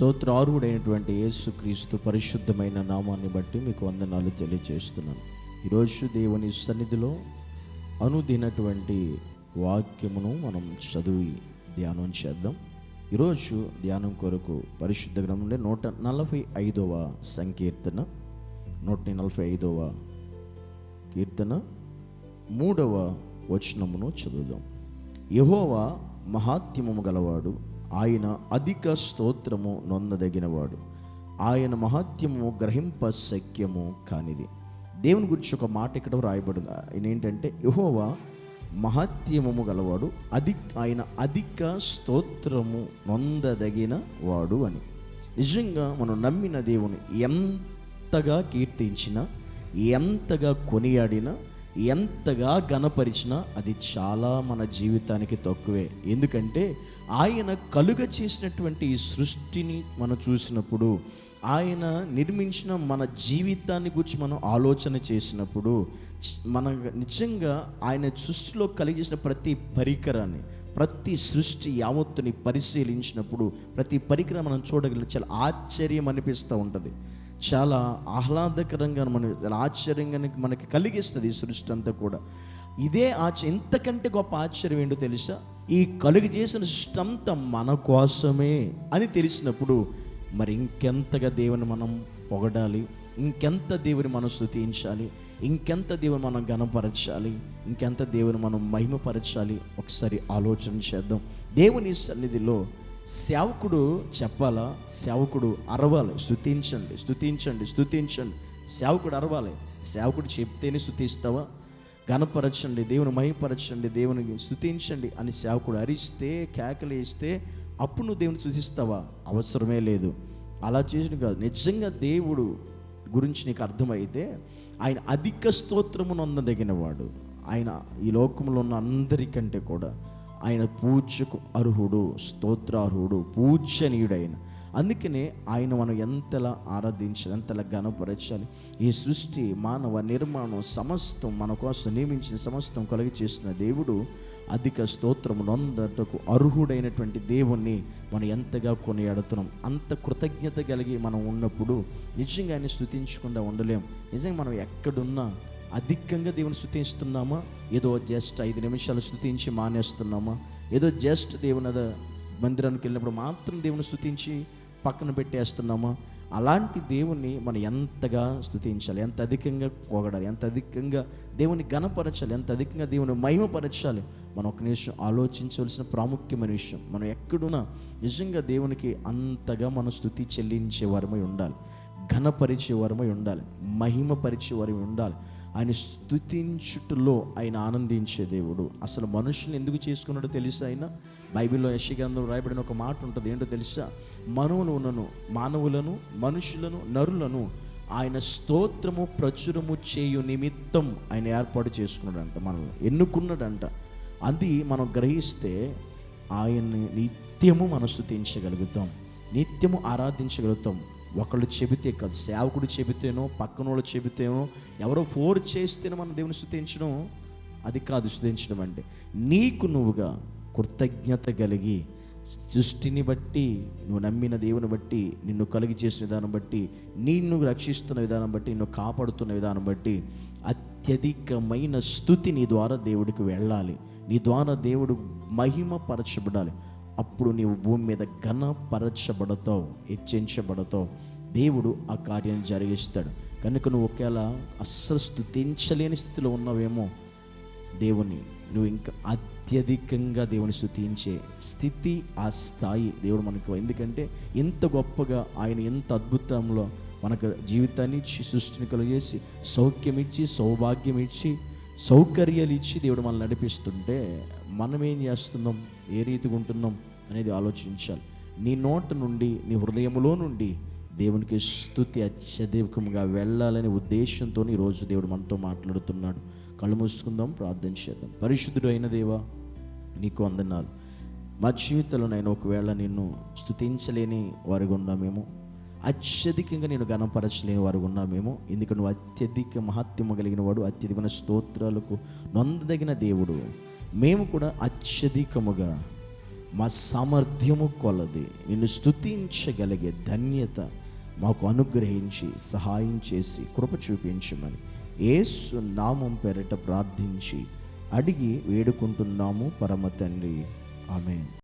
స్తోత్రార్హుడైనటువంటి యేసుక్రీస్తు పరిశుద్ధమైన నామాన్ని బట్టి మీకు వందనాలు తెలియజేస్తున్నాను. ఈరోజు దేవుని సన్నిధిలో అనుదినటువంటి వాక్యమును మనం చదివి ధ్యానం చేద్దాం. ఈరోజు ధ్యానం కొరకు పరిశుద్ధ గ్రంథం నుండి 145వ సంకీర్తన, 145వ కీర్తన 3వ వచనమును చదువుదాం. యెహోవా మహాత్మ్యము గలవాడు, ఆయన అధిక స్తోత్రము నొందదగినవాడు, ఆయన మహాత్మ్యము గ్రహింప శక్యము కానిది. దేవుని గురించి ఒక మాట ఇక్కడ రాయబడింది. ఆయన ఏంటంటే యెహోవా మహాత్మ్యము గలవాడు, ఆయన అధిక స్తోత్రము నొందదగిన వాడు అని. నిజంగా మనం నమ్మిన దేవుని ఎంతగా కీర్తించినా, ఎంతగా కొనియాడినా, ఎంతగా ఘనపరిచినా అది చాలా మన జీవితానికి తక్కువే. ఎందుకంటే ఆయన కలుగ చేసినటువంటి ఈ సృష్టిని మనం చూసినప్పుడు, ఆయన నిర్మించిన మన జీవితాన్ని గురించి మనం ఆలోచన చేసినప్పుడు, మన నిజంగా ఆయన సృష్టిలో కలిగేసిన ప్రతి పరికరాన్ని, ప్రతి సృష్టి యావత్తుని పరిశీలించినప్పుడు ప్రతి పరికరం మనం చూడగలిగి చాలా ఆశ్చర్యం అనిపిస్తూ ఉంటుంది. చాలా ఆహ్లాదకరంగా ఆశ్చర్యంగా మనకి కలిగిస్తుంది ఈ సృష్టి అంతా కూడా. ఇదే ఎంతకంటే గొప్ప ఆశ్చర్యం ఏంటో తెలుసా? ఈ కలుగు చేసిన సృష్టి అంతా మన కోసమే అని తెలిసినప్పుడు మరి ఇంకెంతగా దేవుని మనం పొగడాలి, ఇంకెంత దేవుని మనం స్తుతించాలి, ఇంకెంత దేవుని మనం ఘనపరచాలి, ఇంకెంత దేవుని మనం మహిమపరచాలి. ఒకసారి ఆలోచన చేద్దాం. దేవుని సన్నిధిలో సేవకుడు చెప్పాలా? సేవకుడు అరవాలి, స్తుతించండి, స్తుతించండి, స్తుతించండి. సేవకుడు అరవాలి. సేవకుడు చెప్తేనే స్తుతిస్తావా? ఘనపరచండి, దేవుని మహిమపరచండి, దేవుని స్తుతించండి అని సేవకుడు అరిస్తే, కేకలు వేస్తే అప్పుడు నువ్వు దేవుని స్తుతిస్తావా? అవసరమే లేదు. అలా చేసిన కాదు. నిజంగా దేవుడు గురించి నీకు అర్థమైతే ఆయన అధిక స్తోత్రము నొందదగినవాడు. ఆయన ఈ లోకంలో ఉన్న అందరికంటే కూడా ఆయన పూజకు అర్హుడు, స్తోత్రార్హుడు, పూజనీయుడైన. అందుకనే ఆయన మనం ఎంతలా ఆరాధించాలి, ఎంతలా ఘనపరచాలి. ఈ సృష్టి, మానవ నిర్మాణం సమస్తం మన కోసం నియమించిన సమస్తం కలిగి చేసిన దేవుడు అధిక స్తోత్రము నొందటకు అర్హుడైనటువంటి దేవుణ్ణి మనం ఎంతగా కొనియాడుతున్నాం. అంత కృతజ్ఞత కలిగి మనం ఉన్నప్పుడు నిజంగా ఆయన స్తుతించకుండా ఉండలేం. నిజంగా మనం ఎక్కడున్నా అధికంగా దేవుని స్తుతిస్తున్నామా? ఏదో జస్ట్ 5 నిమిషాలు స్తుతించి మానేస్తున్నామా? ఏదో జస్ట్ దేవుని మందిరానికి వెళ్ళినప్పుడు మాత్రం దేవుని స్తుతించి పక్కన పెట్టేస్తున్నామా? అలాంటి దేవుణ్ణి మనం ఎంతగా స్తుతించాలి, ఎంత అధికంగా పొగడాలి, ఎంత అధికంగా దేవుని ఘనపరచాలి, ఎంత అధికంగా దేవుని మహిమపరచాలి. మనం ఒక నిమిషం ఆలోచించవలసిన ప్రాముఖ్యమైన విషయం. మనం ఎక్కడున్నా నిజంగా దేవునికి అంతగా మనం స్తుతి చెల్లించే వారమై ఉండాలి, ఘనపరిచే వారమై ఉండాలి, మహిమపరిచే వారమై ఉండాలి. ఆయన స్తుతించుటలో ఆయన ఆనందించే దేవుడు. అసలు మనుషుల్ని ఎందుకు చేసుకున్నాడో తెలుసా? ఆయన బైబిల్లో యెషయా గ్రంథంలో రాయబడిన ఒక మాట ఉంటుంది. ఏంటో తెలుసా? మానవులను, మనుషులను, నరులను ఆయన స్తోత్రము ప్రచురము చేయు నిమిత్తం ఆయన ఏర్పాటు చేసుకున్నాడంట, మనల్ని ఎన్నుకున్నాడంట. అది మనం గ్రహిస్తే ఆయన్ని నిత్యము మనం స్తుతించగలుగుతాం, నిత్యము ఆరాధించగలుగుతాం. ఒకళ్ళు చెబితే కాదు, సేవకుడు చెబితేనో, పక్కనోళ్ళు చెబితేనో, ఎవరో ఫోర్స్ చేస్తేనో మనం దేవుని స్తుతించడం అది కాదు. స్తుతించడం అంటే నీకు నువ్వుగా కృతజ్ఞత కలిగి, సృష్టిని బట్టి, నువ్వు నమ్మిన దేవుని బట్టి, నిన్ను కలిగి చేసిన విధానం బట్టి, నిన్ను రక్షిస్తున్న విధానం బట్టి, నిన్ను కాపాడుతున్న విధానం బట్టి అత్యధికమైన స్తుతి నీ ద్వారా దేవుడికి వెళ్ళాలి. నీ ద్వారా దేవుడు మహిమపరచబడాలి. అప్పుడు నీవు భూమి మీద ఘనపరచబడతావు, హెచ్చించబడతావు. దేవుడు ఆ కార్యం జరిగిస్తాడు. కనుక నువ్వు ఒకవేళ అస్సలు స్తుతించలేని స్థితిలో ఉన్నావేమో, దేవుని నువ్వు ఇంకా అత్యధికంగా దేవుని స్తుతించే స్థితి, ఆ స్థాయి దేవుడు మనకు. ఎందుకంటే ఎంత గొప్పగా ఆయన, ఎంత అద్భుతంలో మనకు జీవితాన్ని ఇచ్చి, సృష్టిని కలిగేసి, సౌఖ్యం ఇచ్చి, సౌభాగ్యం ఇచ్చి, సౌకర్యాలు ఇచ్చి దేవుడు మనల్ని నడిపిస్తుంటే మనం ఏం చేస్తున్నాం, ఏ రీతిగా ఉంటున్నాం అనేది ఆలోచించాలి. నీ నోట నుండి, నీ హృదయంలో నుండి దేవునికి స్తుతి అత్యధికంగా వెళ్ళాలనే ఉద్దేశంతో ఈరోజు దేవుడు మనతో మాట్లాడుతున్నాడు. కళ్ళు మూసుకుందాం, ప్రార్థన చేద్దాం. పరిశుద్ధుడు అయిన దేవా, నీకు వందనాలు. మా జీవితంలో నేను ఒకవేళ నిన్ను స్తుతించలేని వారిగా ఉన్నామేమో, అత్యధికంగా నేను ఘనపరచలేని వారు ఉన్నామేమో. ఎందుకు నువ్వు అత్యధిక మహత్యము కలిగిన వాడు, అత్యధికమైన స్తోత్రాలకు నొందదగిన దేవుడు. మేము కూడా అత్యధికముగా మా సామర్థ్యము కొలది నిన్ను స్తుతించగలిగే ధన్యత మాకు అనుగ్రహించి సహాయం చేసి కృప చూపించమని యేసు నామం పేరిట ప్రార్థించి అడిగి వేడుకుంటున్నాము పరమ తండ్రి. ఆమేన్.